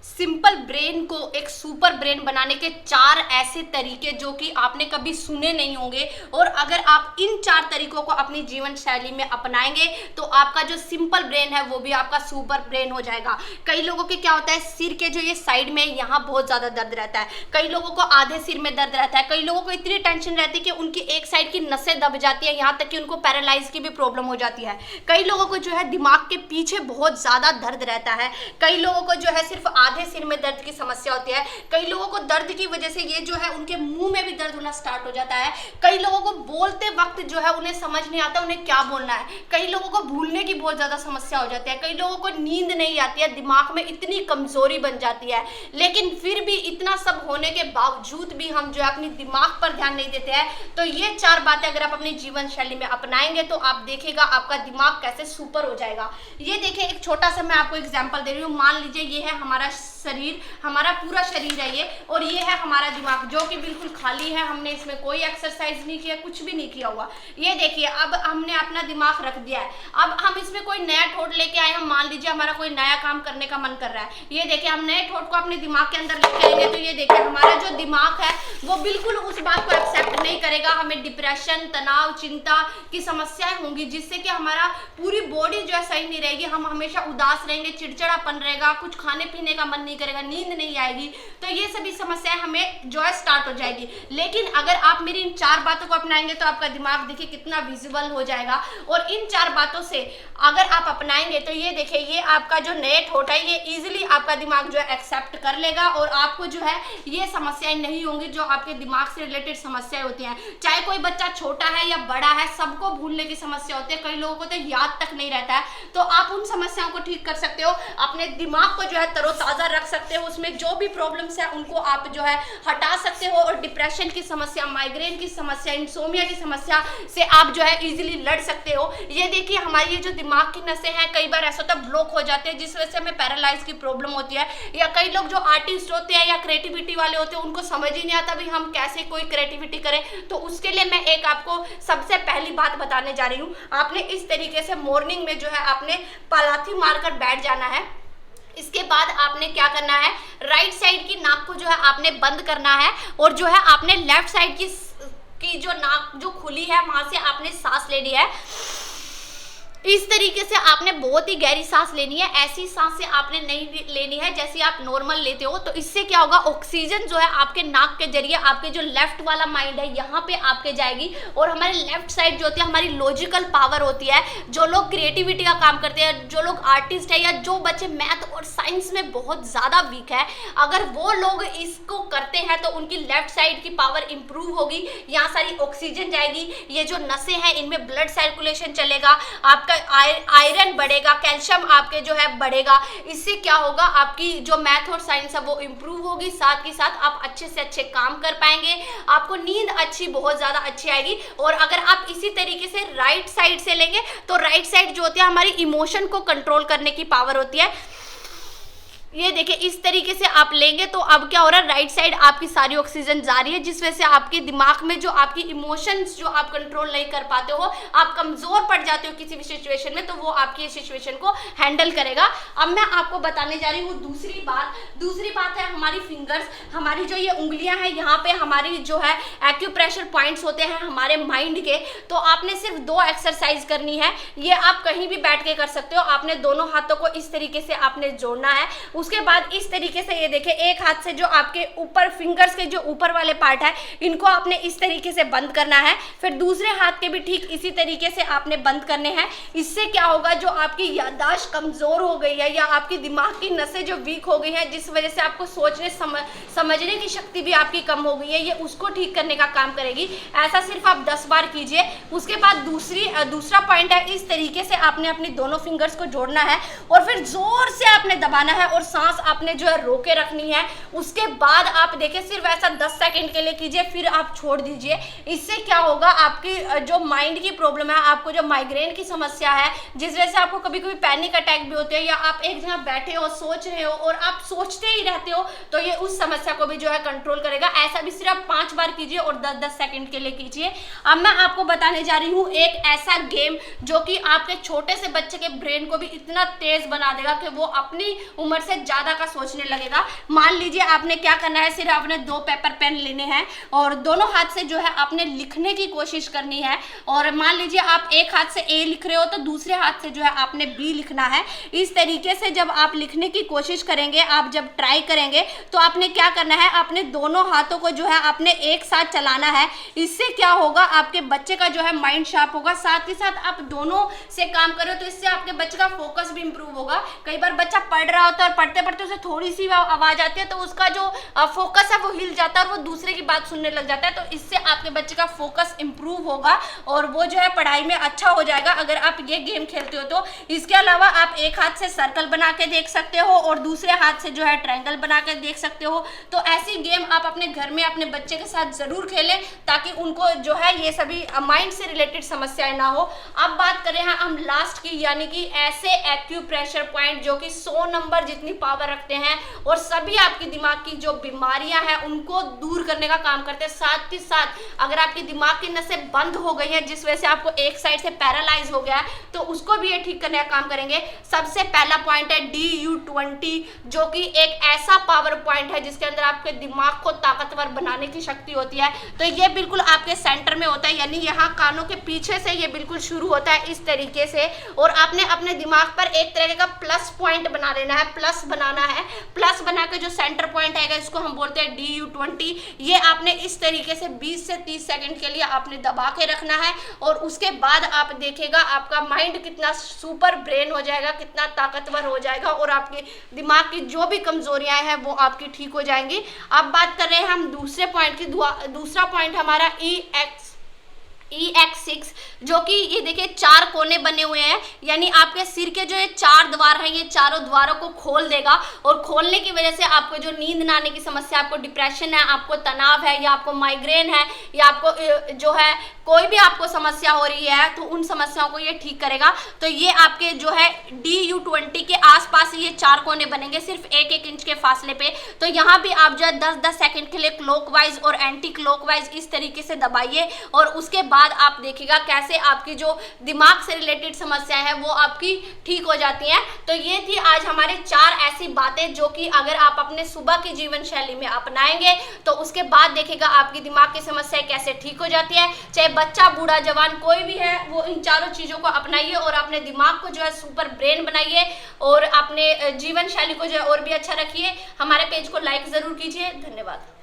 Simple brain को एक super brain बनाने के 4 ऐसे तरीके जो कि आपने कभी सुने नहीं होंगे, और अगर आप इन 4 तरीकों को अपनी जीवन शैली में अपनाएंगे तो आपका जो सिंपल ब्रेन है वो भी आपका सुपर ब्रेन हो जाएगा। कई लोगों के क्या होता है, सिर के जो ये साइड में यहाँ बहुत ज्यादा दर्द रहता है, कई लोगों को आधे सिर में दर्द रहता है, कई लोगों को इतनी टेंशन रहती है कि उनकी एक साइड की नसें दब जाती है, यहाँ तक कि उनको पैरालाइज की भी प्रॉब्लम हो जाती है। कई लोगों को जो है दिमाग के पीछे बहुत ज्यादा दर्द रहता है, कई लोगों को जो है सिर्फ आधे सिर में दर्द की समस्या होती है, कई लोगों को दर्द की वजह से ये जो है उनके मुंह में भी दर्द होना स्टार्ट हो जाता है, कई लोगों को बोलते वक्त जो है उन्हें समझ नहीं आता उन्हें क्या बोलना है, कई लोगों को भूलने की बहुत ज्यादा समस्या हो जाती है, कई लोगों को नींद नहीं आती है, दिमाग में इतनी कमजोरी बन जाती है। लेकिन फिर भी इतना सब होने के बावजूद भी हम जो है अपनी दिमाग पर ध्यान नहीं देते हैं। तो ये 4 बातें अगर आप अपनी जीवन शैली में अपनाएंगे तो आप देखिएगा आपका दिमाग कैसे सुपर हो जाएगा। ये देखिए, एक छोटा सा मैं आपको एग्जांपल दे रही हूँ। मान लीजिए ये है हमारा शरीर, हमारा पूरा शरीर है ये, और ये है हमारा दिमाग जो कि बिल्कुल खाली है, हमने इसमें कोई एक्सरसाइज नहीं किया, कुछ भी नहीं किया हुआ। ये देखिए, अब हमने अपना दिमाग रख दिया है, अब हम इसमें कोई नया ठोट लेके आए, हम मान लीजिए हमारा कोई नया काम करने का मन कर रहा है, ये देखिए हम नए ठोट को अपने दिमाग के अंदर लेके आएंगे तो ये देखिए हमारा जो दिमाग है वो बिल्कुल उस बात को एक्सेप्ट नहीं करेगा। हमें डिप्रेशन, तनाव, चिंता की समस्याएं होंगी, जिससे कि हमारा पूरी बॉडी जो है सही नहीं रहेगी, हम हमेशा उदास रहेंगे, चिड़चिड़ापन रहेगा, कुछ खाने पीने का मन नहीं करेगा, नींद नहीं आएगी, तो ये सभी समस्याएं हमें जो है स्टार्ट हो जाएगी। लेकिन अगर आप मेरी इन 4 बातों को अपनाएंगे तो आपका दिमाग देखिए कितना विजिबल हो जाएगा, और इन 4 बातों से अगर आप अपनाएंगे तो ये देखिए ये आपका जो नए ठोट है ये इजीली आपका दिमाग जो है एक्सेप्ट कर लेगा, और आपको जो है ये समस्याएं नहीं होंगी जो आपके दिमाग से रिलेटेड समस्याएं होती हैं। चाहे कोई बच्चा छोटा है या बड़ा है, सबको भूलने की समस्या होती है, कई लोगों को तो याद तक नहीं रहता है, तो आप उन समस्याओं को ठीक कर सकते हो, अपने दिमाग को जो है तरोताजा रख सकते हो, उसमें जो भी प्रॉब्लम्स है उनको आप जो है हटा सकते हो, और डिप्रेशन की समस्या, माइग्रेन की समस्या, इंसोमिया की समस्या से आप जो है इजीली लड़ सकते हो। ये देखिए हमारी ये जो दिमाग की नसें हैं कई बार ऐसा होता है ब्लॉक हो जाते हैं, जिस वजह से हमें पैरालाइज की प्रॉब्लम होती है, या कई लोग जो आर्टिस्ट होते हैं या क्रिएटिविटी वाले होते हैं उनको समझ ही नहीं आता भी हम कैसे कोई क्रिएटिविटी करें। तो उसके लिए मैं एक आपको सबसे पहली बात बताने जा रही हूँ। आपने इस तरीके से मॉर्निंग में जो है आपने पलाथी मारकर बैठ जाना है। इसके बाद आपने क्या करना है, राइट साइड की नाक को जो है आपने बंद करना है, और जो है आपने लेफ्ट साइड की जो नाक जो खुली है वहां से आपने सांस लेनी है। इस तरीके से आपने बहुत ही गहरी सांस लेनी है, ऐसी सांसें आपने नहीं लेनी है जैसी आप नॉर्मल लेते हो। तो इससे क्या होगा, ऑक्सीजन जो है आपके नाक के जरिए आपके जो लेफ्ट वाला माइंड है यहाँ पे आपके जाएगी, और हमारे लेफ्ट साइड जो होती है हमारी लॉजिकल पावर होती है। जो लोग क्रिएटिविटी का काम करते हैं, जो लोग आर्टिस्ट है, या जो बच्चे मैथ और साइंस में बहुत ज्यादा वीक है, अगर वो लोग इसको करते हैं तो उनकी लेफ्ट साइड की पावर इंप्रूव होगी, यहाँ सारी ऑक्सीजन जाएगी, ये जो नसें हैं इनमें ब्लड सर्कुलेशन चलेगा, आपका आयरन बढ़ेगा, कैल्शियम आपके जो है बढ़ेगा। इससे क्या होगा, आपकी जो मैथ और साइंस है वो इंप्रूव होगी, साथ ही साथ आप अच्छे से अच्छे काम कर पाएंगे, आपको नींद अच्छी बहुत ज्यादा अच्छी आएगी। और अगर आप इसी तरीके से राइट साइड से लेंगे तो राइट साइड जो होती है हमारी इमोशन को कंट्रोल करने की पावर होती है। ये देखिए इस तरीके से आप लेंगे तो अब क्या हो रहा है, राइट साइड आपकी सारी ऑक्सीजन जा रही है, जिस वजह से आपके दिमाग में जो आपकी इमोशंस जो आप कंट्रोल नहीं कर पाते हो, आप कमजोर पड़ जाते हो किसी भी सिचुएशन में, तो वो आपकी इस सिचुएशन को हैंडल करेगा। अब मैं आपको बताने जा रही हूँ दूसरी बात है हमारी फिंगर्स, हमारी जो ये उंगलियां हैं यहाँ पे हमारी जो है एक्यूप्रेशर पॉइंट्स होते हैं हमारे माइंड के। तो आपने सिर्फ 2 एक्सरसाइज करनी है, ये आप कहीं भी बैठ के कर सकते हो। आपने दोनों हाथों को इस तरीके से आपने जोड़ना है, उसके बाद इस तरीके से ये देखिए एक हाथ से जो आपके ऊपर फिंगर्स के जो ऊपर वाले पार्ट है इनको आपने इस तरीके से बंद करना है, फिर दूसरे हाथ के भी ठीक इसी तरीके से आपने बंद करने हैं। इससे क्या होगा, जो आपकी याददाश्त कमजोर हो गई है या आपकी दिमाग की नसें जो वीक हो गई हैं, जिस वजह से आपको सोचने समझने की शक्ति भी आपकी कम हो गई है, ये उसको ठीक करने का काम करेगी। ऐसा सिर्फ आप 10 बार कीजिए। उसके बाद दूसरा पॉइंट है, इस तरीके से आपने अपनी दोनों फिंगर्स को जोड़ना है और फिर जोर से आपने दबाना है और सांस आपने जो है रोके रखनी है। उसके बाद आप देखिए सिर्फ ऐसा 10 सेकंड के लिए कीजिए, फिर आप छोड़ दीजिए। इससे क्या होगा, आपकी जो माइंड की प्रॉब्लम है, आपको जो माइग्रेन की समस्या है, जिस वजह से आपको कभी कभी पैनिक अटैक भी होते हैं, या आप एक जगह बैठे हो सोच रहे हो और आप सोचते ही रहते हो, तो ये उस समस्या को भी जो है कंट्रोल करेगा। ऐसा भी सिर्फ 5 बार कीजिए और 10-10 सेकंड के लिए कीजिए। अब मैं आपको बताने जा रही हूँ एक ऐसा गेम जो कि आपके छोटे से बच्चे के ब्रेन को भी इतना तेज बना देगा कि वो अपनी उम्र से ज्यादा का सोचने लगेगा। मान लीजिए आपने क्या करना है, सिर्फ आपने 2 पेपर पेन लेने हैं और दोनों हाथ से जो है आपने लिखने की कोशिश करनी है। और मान लीजिए आप एक हाथ से ए लिख रहे हो तो दूसरे हाथ से जो है आपने बी लिखना है। इस तरीके से जब आप लिखने की कोशिश करेंगे, आप जब ट्राई करेंगे तो आपने क्या करना है, आपने दोनों हाथों को जो है आपने एक साथ चलाना है। इससे क्या होगा, आपके बच्चे का जो है माइंड शार्प होगा। साथ ही साथ आप दोनों से काम करो तो इससे आपके बच्चे का फोकस भी इंप्रूव होगा। कई बार बच्चा पढ़ रहा होता है और पढ़ते पढ़ते उसे थोड़ी सी आवाज आती है तो उसका जो फोकस है वो हिल जाता है और वो दूसरे की बात सुनने लग जाता है। तो इससे आपके बच्चे का फोकस इंप्रूव होगा और वो जो है पढ़ाई में अच्छा हो जाएगा अगर आप ये गेम खेलते हो तो। इसके अलावा आप एक हाथ से सर्कल बना के देख सकते हो और दूसरे हाथ से जो है ट्रायंगल बना के देख सकते हो। तो ऐसी गेम आप अपने घर में अपने बच्चे के साथ जरूर खेलें ताकि उनको जो है ये सभी माइंड से रिलेटेड समस्याएं ना हो। अब बात करें हम लास्ट की, यानी कि ऐसे एक्यूप्रेशर पॉइंट जो कि 100 नंबर जितनी पावर रखते हैं और सभी आपकी दिमाग की जो बीमारियां हैं उनको दूर करने का काम करते हैं। साथ ही साथ अगर आपके दिमाग की नसें बंद हो गई हैं जिस वजह से आपको एक साइड से पैरालाइज हो गया है तो उसको भी ये ठीक करने का काम करेंगे। सबसे पहला पॉइंट है DU20 जो कि एक ऐसा पावर पॉइंट है जिसके अंदर आपके दिमाग को ताकतवर बनाने की शक्ति होती है। तो ये बिल्कुल आपके सेंटर में होता है, यानी यहाँ कानों के पीछे से ये बिल्कुल शुरू होता है इस तरीके से। और आपने अपने दिमाग पर एक तरह का प्लस पॉइंट बना लेना है, प्लस बनाना है। प्लस बना के जो सेंटर पॉइंट आएगा इसको हम बोलते हैं DU20। ये आपने इस तरीके से 20 से 30 सेकंड के लिए आपने दबा के रखना है और उसके बाद आप देखेगा आपका माइंड कितना सुपर ब्रेन हो जाएगा, कितना ताकतवर हो जाएगा और आपके दिमाग की जो भी कमजोरियां हैं वो आपकी ठीक हो जाएंगी। अब बात कर रहे हैं हम दूसरे पॉइंट की। दूसरा पॉइंट हमारा EX6 जो कि ये देखिए 4 कोने बने हुए हैं, यानी आपके सिर के जो ये 4 द्वार हैं ये चारों द्वारों को खोल देगा और खोलने की वजह से आपको जो नींद ना आने की समस्या, आपको डिप्रेशन है, आपको तनाव है या आपको माइग्रेन है या आपको जो है कोई भी आपको समस्या हो रही है तो उन समस्याओं को ये ठीक करेगा। तो ये आपके जो है DU20 के आसपास ये 4 कोने बनेंगे सिर्फ 1-1 इंच के फासले पे। तो यहाँ भी आप जो है 10-10 सेकंड के लिए क्लॉकवाइज और एंटी क्लॉकवाइज इस तरीके से दबाइए और उसके बाद आप देखिएगा कैसे आपकी जो दिमाग से रिलेटेड समस्याएं हैं वो आपकी ठीक हो जाती हैं। तो ये थी आज हमारे 4 ऐसी बातें जो कि अगर आप अपने सुबह की जीवन शैली में अपनाएंगे तो उसके बाद देखिएगा आपकी दिमाग की समस्याएं कैसे ठीक हो जाती है। चाहे बच्चा, बूढ़ा, जवान कोई भी है वो इन चारों चीजों को अपनाइए और अपने दिमाग को जो है सुपर ब्रेन बनाइए और अपने जीवन शैली को जो है और भी अच्छा रखिए। हमारे पेज को लाइक जरूर कीजिए। धन्यवाद।